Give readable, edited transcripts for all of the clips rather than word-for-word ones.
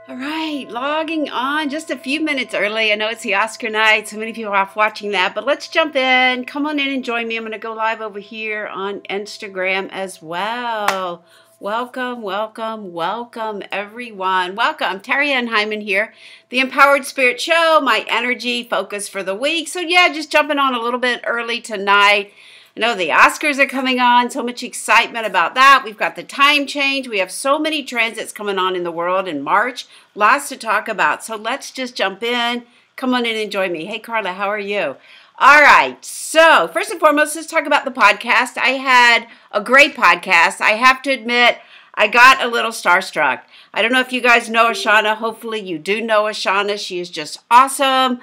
All right, logging on just a few minutes early. I know it's the Oscar night, so many people are off watching that, but let's jump in. Come on in and join me. I'm going to go live over here on Instagram as well. Welcome, welcome, welcome, everyone. Welcome. Terry Ann Hyman here, the Empowered Spirit Show, my energy focus for the week. So yeah, just jumping on a little bit early tonight. I know the Oscars are coming on, so much excitement about that. We've got the time change. We have so many transits coming on in the world in March. Lots to talk about. So let's just jump in. Come on in and join me. Hey, Carla, how are you? All right. So first and foremost, let's talk about the podcast. I had a great podcast. I have to admit, I got a little starstruck. I don't know if you guys know Ashana. Hopefully you do know Ashana. She is just awesome.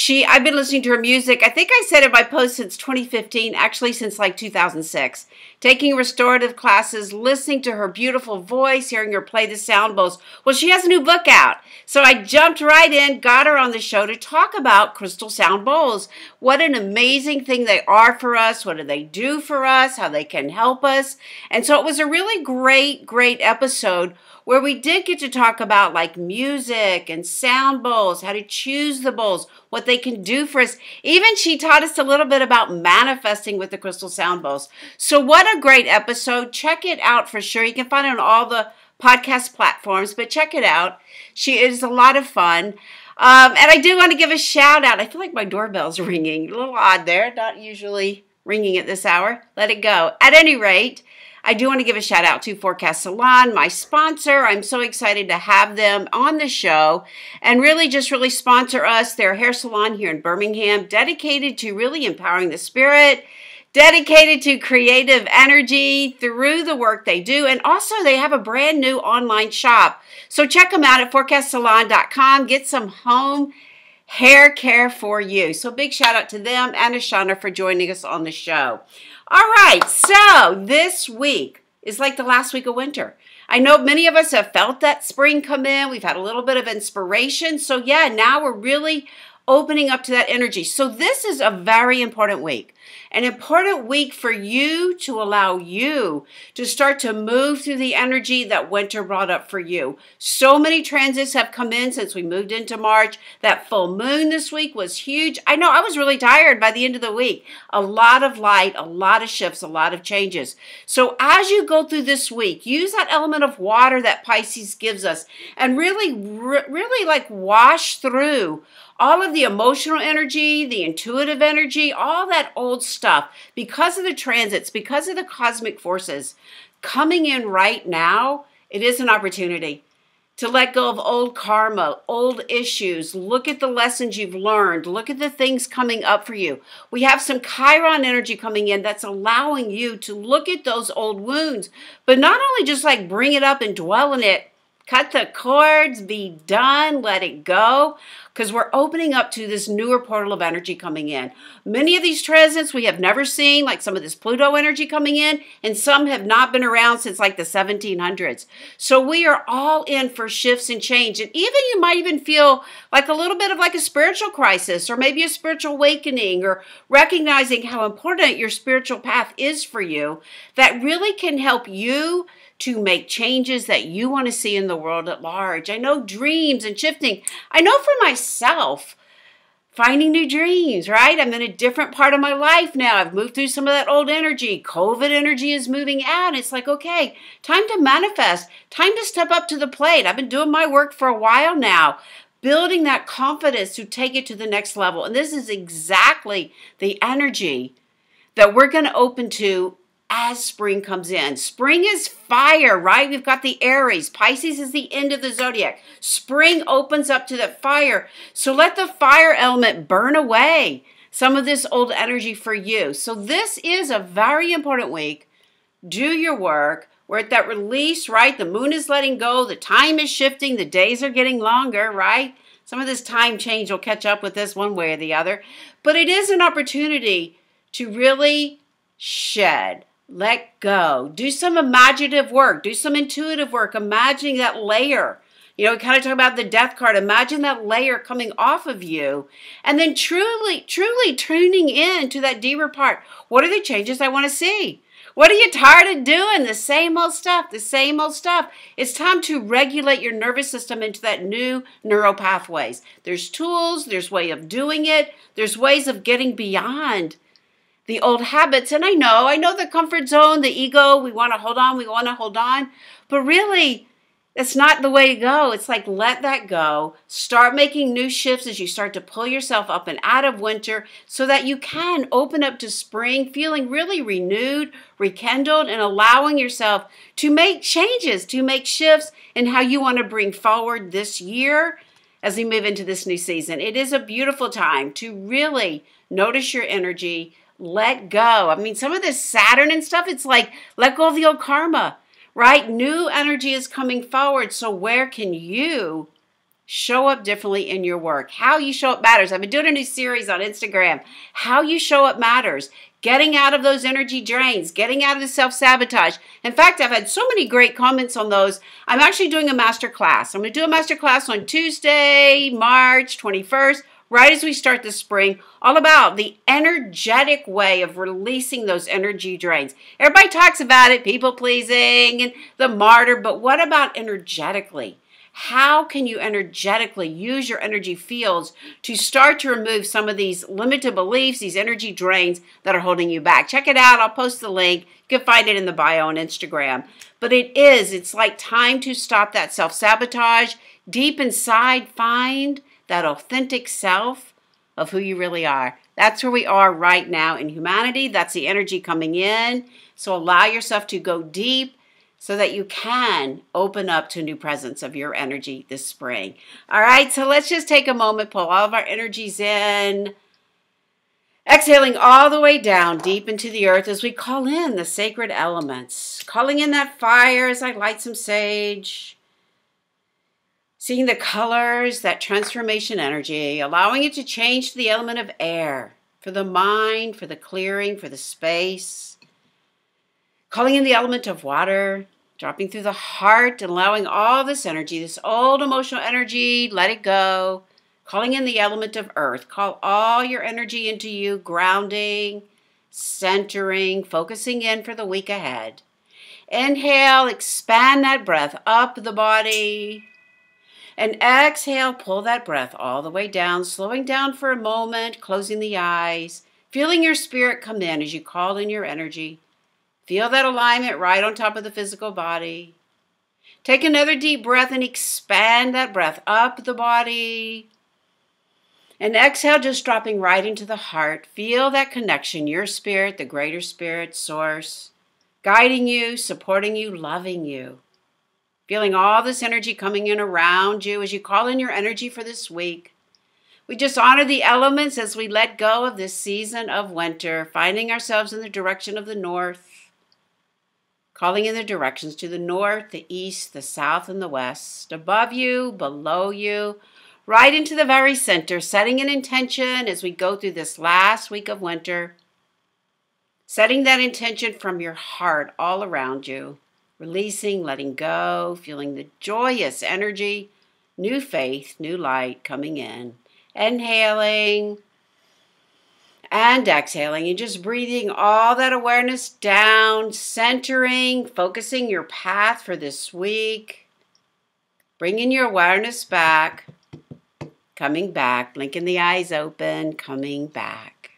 I've been listening to her music, I think I said in my post since 2015, actually since like 2006. Taking restorative classes, listening to her beautiful voice, hearing her play the sound bowls. Well, she has a new book out. So I jumped right in, got her on the show to talk about crystal sound bowls. What an amazing thing they are for us. What do they do for us? How they can help us. And so it was a really great episode where we did get to talk about like music and sound bowls, how to choose the bowls, what they can do for us. Even she taught us a little bit about manifesting with the crystal sound bowls. So what a great episode. Check it out for sure. You can find it on all the podcast platforms, but check it out. She is a lot of fun. And I do want to give a shout out. I feel like my doorbell's ringing. A little odd there. Not usually ringing at this hour. Let it go. At any rate, I do want to give a shout out to Forecast Salon, my sponsor. I'm so excited to have them on the show and really sponsor us. They're a hair salon here in Birmingham, dedicated to really empowering the spirit, dedicated to creative energy through the work they do. And also they have a brand new online shop. So check them out at forecastsalon.com. Get some home hair care for you. So big shout out to them and Ashana for joining us on the show. All right, so this week is like the last week of winter. I know many of us have felt that spring come in. We've had a little bit of inspiration. So yeah, now we're really opening up to that energy. So this is a very important week. An important week for you to allow you to start to move through the energy that winter brought up for you. So many transits have come in since we moved into March. That full moon this week was huge. I know I was really tired by the end of the week. A lot of light, a lot of shifts, a lot of changes. So as you go through this week, use that element of water that Pisces gives us and really like wash through all of the emotional energy, the intuitive energy, all that old stuff, because of the transits, because of the cosmic forces coming in right now, it is an opportunity to let go of old karma, old issues. Look at the lessons you've learned. Look at the things coming up for you. We have some Chiron energy coming in that's allowing you to look at those old wounds, but not only just like bring it up and dwell in it, cut the cords, be done, let it go, because we're opening up to this newer portal of energy coming in. Many of these transits we have never seen, like some of this Pluto energy coming in, and some have not been around since like the 1700s. So we are all in for shifts and change. And even you might even feel like a little bit of like a spiritual crisis or maybe a spiritual awakening or recognizing how important your spiritual path is for you. That really can help you to make changes that you want to see in the world at large. I know dreams and shifting. I know for myself, finding new dreams, right? I'm in a different part of my life now. I've moved through some of that old energy. COVID energy is moving out. It's like, okay, time to manifest, time to step up to the plate. I've been doing my work for a while now, building that confidence to take it to the next level. And this is exactly the energy that we're going to open to as spring comes in. Spring is fire, right? We've got the Aries. Pisces is the end of the zodiac. Spring opens up to that fire. So let the fire element burn away some of this old energy for you. So this is a very important week. Do your work. We're at that release, right? The moon is letting go. The time is shifting. The days are getting longer, right? Some of this time change will catch up with this one way or the other. But it is an opportunity to really shed. Let go. Do some imaginative work. Do some intuitive work. Imagining that layer. You know, we kind of talk about the death card. Imagine that layer coming off of you. And then truly tuning in to that deeper part. What are the changes I want to see? What are you tired of doing? The same old stuff, the same old stuff. It's time to regulate your nervous system into that new neural pathways. There's tools, there's way of doing it, there's ways of getting beyond the old habits. And I know the comfort zone, the ego, we want to hold on. But really, that's not the way to go. It's like, let that go. Start making new shifts as you start to pull yourself up and out of winter so that you can open up to spring, feeling really renewed, rekindled, and allowing yourself to make changes, to make shifts in how you want to bring forward this year as we move into this new season. It is a beautiful time to really notice your energy, let go. I mean, some of this Saturn and stuff, it's like, let go of the old karma. Right? New energy is coming forward. So where can you show up differently in your work? How you show up matters. I've been doing a new series on Instagram. How you show up matters. Getting out of those energy drains. Getting out of the self-sabotage. In fact, I've had so many great comments on those. I'm actually doing a MasterClass. I'm going to do a MasterClass on Tuesday, March 21st. Right as we start the spring, all about the energetic way of releasing those energy drains. Everybody talks about it, people pleasing and the martyr, but what about energetically? How can you energetically use your energy fields to start to remove some of these limited beliefs, these energy drains that are holding you back? Check it out. I'll post the link. You can find it in the bio on Instagram. But it's like time to stop that self-sabotage. Deep inside, find that authentic self of who you really are. That's where we are right now in humanity. That's the energy coming in. So allow yourself to go deep so that you can open up to new presence of your energy this spring. All right, so let's just take a moment, pull all of our energies in. Exhaling all the way down deep into the earth as we call in the sacred elements. Calling in that fire as I light some sage. Seeing the colors, that transformation energy, allowing it to change to the element of air for the mind, for the clearing, for the space. Calling in the element of water, dropping through the heart and allowing all this energy, this old emotional energy, let it go. Calling in the element of earth. Call all your energy into you, grounding, centering, focusing in for the week ahead. Inhale, expand that breath up the body. And exhale, pull that breath all the way down, slowing down for a moment, closing the eyes, feeling your spirit come in as you call in your energy. Feel that alignment right on top of the physical body. Take another deep breath and expand that breath up the body. And exhale, just dropping right into the heart. Feel that connection, your spirit, the greater spirit, source, guiding you, supporting you, loving you. Feeling all this energy coming in around you as you call in your energy for this week. We just honor the elements as we let go of this season of winter, finding ourselves in the direction of the north. Calling in the directions to the north, the east, the south, and the west. Above you, below you, right into the very center, setting an intention as we go through this last week of winter. Setting that intention from your heart all around you. Releasing, letting go, feeling the joyous energy, new faith, new light coming in. Inhaling and exhaling and just breathing all that awareness down, centering, focusing your path for this week. Bringing your awareness back, coming back, blinking the eyes open, coming back.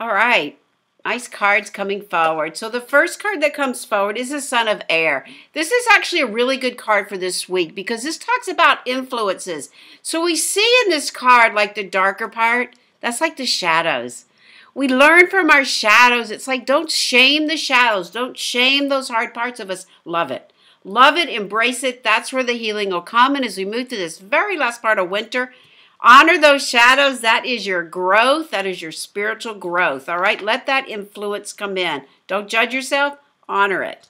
All right. Nice cards coming forward. So the first card that comes forward is the Sun of Air. This is actually a really good card for this week because this talks about influences. So we see in this card like the darker part, that's like the shadows. We learn from our shadows. It's like don't shame the shadows. Don't shame those hard parts of us. Love it. Love it. Embrace it. That's where the healing will come. And as we move to this very last part of winter, honor those shadows. That is your growth. That is your spiritual growth. All right. Let that influence come in. Don't judge yourself. Honor it.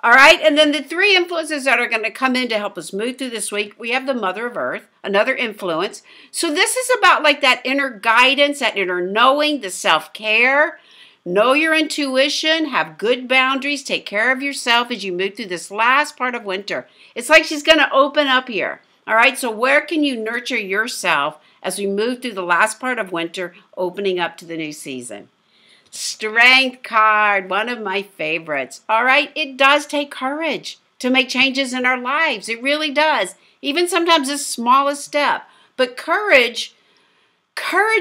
All right. And then the three influences that are going to come in to help us move through this week. We have the Mother of Earth, another influence. So this is about like that inner guidance, that inner knowing, the self-care. Know your intuition. Have good boundaries. Take care of yourself as you move through this last part of winter. It's like she's going to open up here. All right, so where can you nurture yourself as we move through the last part of winter, opening up to the new season? Strength card, one of my favorites. All right, it does take courage to make changes in our lives. It really does. Even sometimes the smallest step. But courage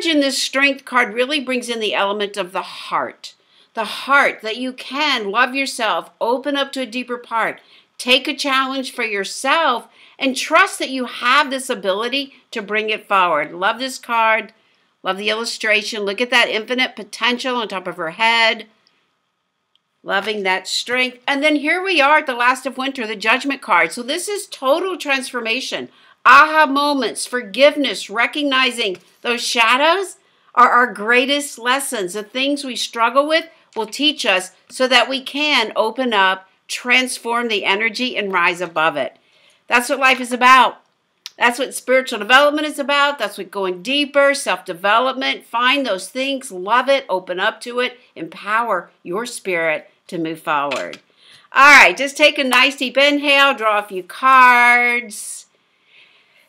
in this strength card really brings in the element of the heart. The heart that you can love yourself, open up to a deeper part, take a challenge for yourself, and trust that you have this ability to bring it forward. Love this card. Love the illustration. Look at that infinite potential on top of her head. Loving that strength. And then here we are at the last of winter, the judgment card. So this is total transformation. Aha moments, forgiveness, recognizing those shadows are our greatest lessons. The things we struggle with will teach us so that we can open up, transform the energy, and rise above it. That's what life is about. That's what spiritual development is about. That's what going deeper, self-development. Find those things, love it, open up to it, empower your spirit to move forward. All right, just take a nice deep inhale, draw a few cards.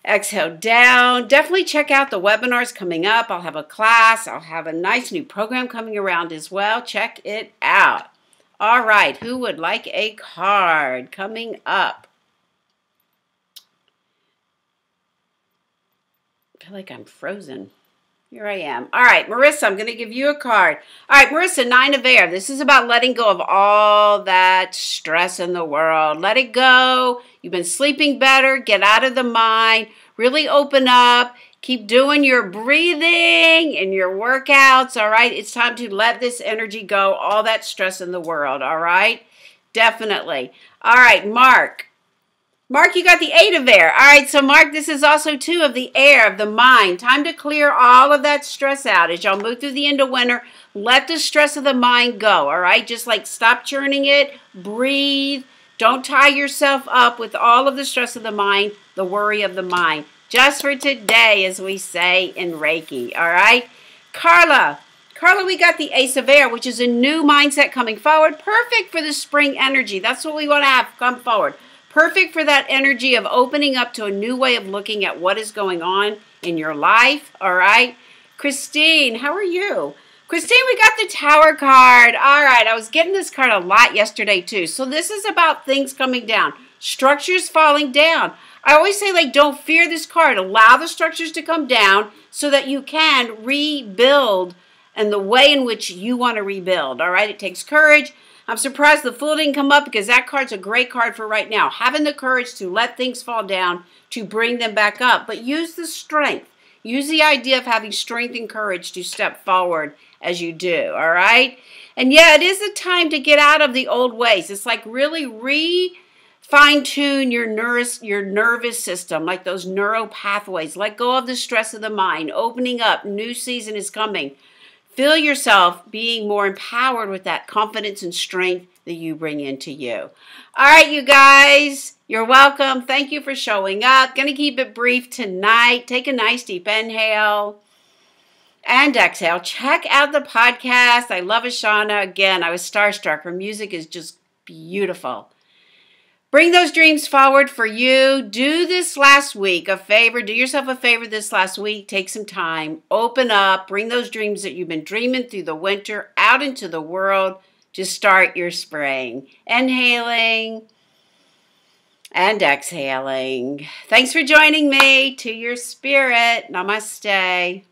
Exhale down. Definitely check out the webinars coming up. I'll have a class. I'll have a nice new program coming around as well. Check it out. All right, who would like a card coming up? I feel like I'm frozen. Here I am. All right, Marissa, I'm going to give you a card. All right, Marissa, 9 of Air. This is about letting go of all that stress in the world. Let it go. You've been sleeping better. Get out of the mind. Really open up. Keep doing your breathing and your workouts, all right? It's time to let this energy go, all that stress in the world, all right? Definitely. All right, Mark. Mark, you got the 8 of Air. All right, so Mark, this is also 2 of the air, of the mind. Time to clear all of that stress out. As y'all move through the end of winter, let the stress of the mind go, all right? Just like stop churning it, breathe. Don't tie yourself up with all of the stress of the mind, the worry of the mind. Just for today, as we say in Reiki, all right? Carla, we got the Ace of Air, which is a new mindset coming forward. Perfect for the spring energy. That's what we want to have come forward. Perfect for that energy of opening up to a new way of looking at what is going on in your life, all right? Christine, how are you? Christine, we got the Tower card. All right, I was getting this card a lot yesterday too. So this is about things coming down, structures falling down. I always say, like, don't fear this card. Allow the structures to come down so that you can rebuild in the way in which you want to rebuild, all right? It takes courage. I'm surprised the Fool didn't come up because that card's a great card for right now. Having the courage to let things fall down, to bring them back up. But use the strength. Use the idea of having strength and courage to step forward as you do, all right? And yeah, it is a time to get out of the old ways. It's like really fine-tune your nervous system, like those neural pathways. Let go of the stress of the mind. Opening up. New season is coming. Feel yourself being more empowered with that confidence and strength that you bring into you. All right, you guys, you're welcome. Thank you for showing up. Going to keep it brief tonight. Take a nice deep inhale and exhale. Check out the podcast. I love Ashana. Again, I was starstruck. Her music is just beautiful. Bring those dreams forward for you. Do this last week a favor. Do yourself a favor this last week. Take some time. Open up. Bring those dreams that you've been dreaming through the winter out into the world to start your spring. Inhaling and exhaling. Thanks for joining me. To your spirit. Namaste.